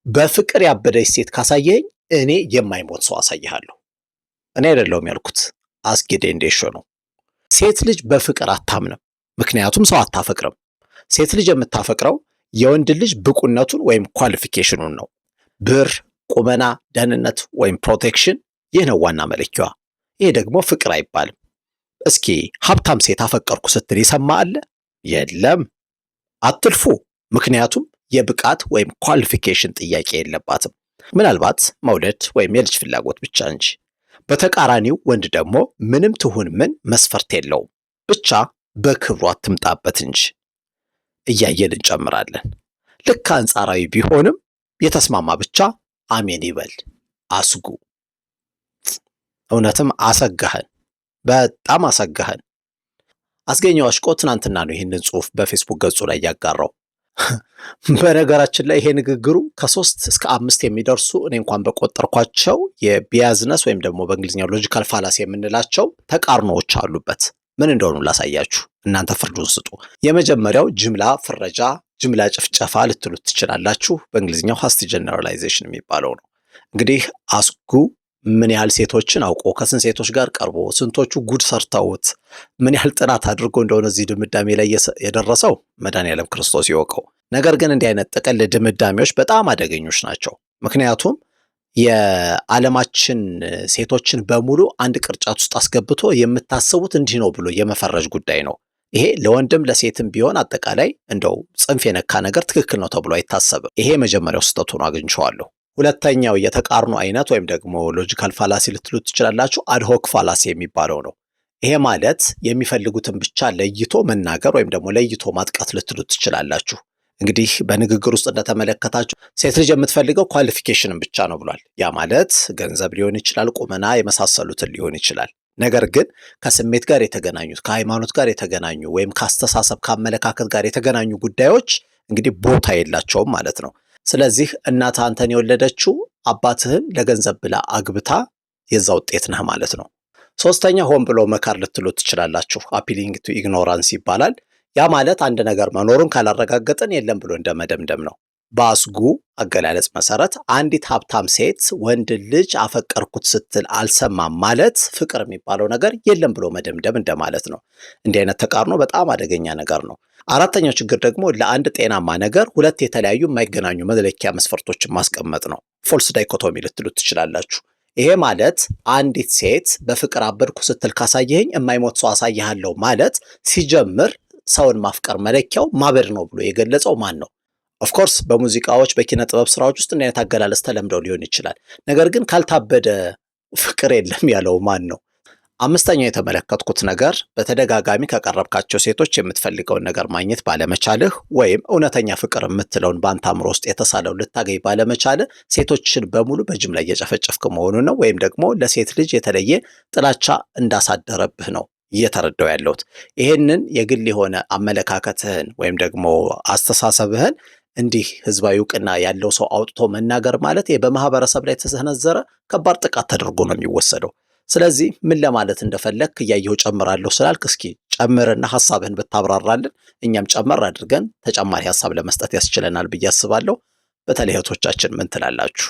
በፍቅር ያበደች ሴት ካሳየኸኝ እኔ የማይሞት ሰው አሳይሃለሁ። እኔ አይደለሁም ያልኩት፣ አስጌ ዴንዴሾ ነው። ሴት ልጅ በፍቅር አታምንም፣ ምክንያቱም ሰው አታፈቅርም። ሴት ልጅ የምታፈቅረው የወንድ ልጅ ብቁነቱን ወይም ኳሊፊኬሽኑን ነው። ብር፣ ቁመና፣ ደህንነት ወይም ፕሮቴክሽን፣ ይህ ነው ዋና መለኪያዋ። ይህ ደግሞ ፍቅር አይባልም። እስኪ ሀብታም ሴት አፈቀርኩ ስትል የሰማ አለ? የለም። አትልፉ፣ ምክንያቱም የብቃት ወይም ኳሊፊኬሽን ጥያቄ የለባትም። ምናልባት መውደድ ወይም የልጅ ፍላጎት ብቻ እንጂ። በተቃራኒው ወንድ ደግሞ ምንም ትሁን ምን መስፈርት የለውም፣ ብቻ በክብሩ አትምጣበት እንጂ። እያየን እንጨምራለን። ልክ አንጻራዊ ቢሆንም የተስማማ ብቻ አሜን ይበል። አስጉ። እውነትም አሰጋህን፣ በጣም አሰጋህን። አስገኘው አሽቆ ትናንትና ነው ይህንን ጽሑፍ በፌስቡክ ገጹ ላይ ያጋራው። በነገራችን ላይ ይሄ ንግግሩ ከ3 እስከ 5 የሚደርሱ እኔ እንኳን በቆጠርኳቸው የቢያዝነስ ወይም ደግሞ በእንግሊዝኛው ሎጂካል ፋላሲ የምንላቸው ተቃርኖዎች አሉበት። ምን እንደሆኑ ላሳያችሁ፣ እናንተ ፍርዱን ስጡ። የመጀመሪያው ጅምላ ፍረጃ፣ ጅምላ ጭፍጨፋ ልትሉት ትችላላችሁ። በእንግሊዝኛው ሃስቲ ጀነራላይዜሽን የሚባለው ነው። እንግዲህ አስጉ ምን ያህል ሴቶችን አውቆ ከስንት ሴቶች ጋር ቀርቦ ስንቶቹ ጉድ ሰርተውት ምን ያህል ጥናት አድርጎ እንደሆነ እዚህ ድምዳሜ ላይ የደረሰው መድኃኔዓለም ክርስቶስ ይወቀው። ነገር ግን እንዲህ አይነት ጥቅል ድምዳሜዎች በጣም አደገኞች ናቸው። ምክንያቱም የዓለማችን ሴቶችን በሙሉ አንድ ቅርጫት ውስጥ አስገብቶ የምታስቡት እንዲህ ነው ብሎ የመፈረጅ ጉዳይ ነው። ይሄ ለወንድም ለሴትም ቢሆን አጠቃላይ እንደው ጽንፍ የነካ ነገር ትክክል ነው ተብሎ አይታሰብም። ይሄ የመጀመሪያው ስህተት ሆኖ አግኝቼዋለሁ። ሁለተኛው የተቃርኖ አይነት ወይም ደግሞ ሎጂካል ፋላሲ ልትሉት ትችላላችሁ፣ አድሆክ ፋላሲ የሚባለው ነው። ይሄ ማለት የሚፈልጉትን ብቻ ለይቶ መናገር ወይም ደግሞ ለይቶ ማጥቃት ልትሉት ትችላላችሁ። እንግዲህ በንግግር ውስጥ እንደተመለከታችሁ ሴት ልጅ የምትፈልገው ኳሊፊኬሽንን ብቻ ነው ብሏል። ያ ማለት ገንዘብ ሊሆን ይችላል፣ ቁመና የመሳሰሉትን ሊሆን ይችላል። ነገር ግን ከስሜት ጋር የተገናኙት ከሃይማኖት ጋር የተገናኙ ወይም ከአስተሳሰብ ከአመለካከት ጋር የተገናኙ ጉዳዮች እንግዲህ ቦታ የላቸውም ማለት ነው። ስለዚህ እናትህ አንተን የወለደችው አባትህን ለገንዘብ ብላ አግብታ የዛ ውጤት ነህ ማለት ነው። ሶስተኛ ሆን ብሎ መካር ልትሉት ትችላላችሁ። አፒሊንግ ቱ ኢግኖራንስ ይባላል። ያ ማለት አንድ ነገር መኖሩን ካላረጋገጥን የለም ብሎ እንደመደምደም ነው። በአስጉ አገላለጽ መሰረት አንዲት ሀብታም ሴት ወንድ ልጅ አፈቀርኩት ስትል አልሰማም ማለት ፍቅር የሚባለው ነገር የለም ብሎ መደምደም እንደማለት ነው። እንዲህ አይነት ተቃርኖ በጣም አደገኛ ነገር ነው። አራተኛው ችግር ደግሞ ለአንድ ጤናማ ነገር ሁለት የተለያዩ የማይገናኙ መለኪያ መስፈርቶችን ማስቀመጥ ነው። ፎልስ ዳይኮቶሚ ልትሉት ትችላላችሁ። ይሄ ማለት አንዲት ሴት በፍቅር አበድኩ ስትል ካሳየኸኝ የማይሞት ሰው አሳይሃለሁ ማለት ሲጀምር ሰውን ማፍቀር መለኪያው ማበድ ነው ብሎ የገለጸው ማን ነው? ኦፍኮርስ በሙዚቃዎች በኪነ ጥበብ ስራዎች ውስጥ እንዲህ አይነት አገላለጽ ተለምደው ሊሆን ይችላል። ነገር ግን ካልታበደ ፍቅር የለም ያለው ማን ነው? አምስተኛው የተመለከትኩት ነገር በተደጋጋሚ ከቀረብካቸው ሴቶች የምትፈልገውን ነገር ማግኘት ባለመቻልህ ወይም እውነተኛ ፍቅር የምትለውን በአንተ አእምሮ ውስጥ የተሳለው ልታገኝ ባለመቻልህ ሴቶችን በሙሉ በጅምላ እየጨፈጨፍክ መሆኑ ነው። ወይም ደግሞ ለሴት ልጅ የተለየ ጥላቻ እንዳሳደረብህ ነው እየተረዳው ያለሁት። ይሄንን የግል የሆነ አመለካከትህን ወይም ደግሞ አስተሳሰብህን እንዲህ ህዝባዊ እውቅና ያለው ሰው አውጥቶ መናገር ማለት በማህበረሰብ ላይ የተሰነዘረ ከባድ ጥቃት ተደርጎ ነው የሚወሰደው። ስለዚህ ምን ለማለት እንደፈለግክ እያየሁ ጨምራለሁ ስላልክ እስኪ ጨምርና ሐሳብህን ብታብራራልን እኛም ጨመር አድርገን ተጨማሪ ሐሳብ ለመስጠት ያስችለናል ብዬ አስባለሁ። በተለይ እህቶቻችን ምን ትላላችሁ?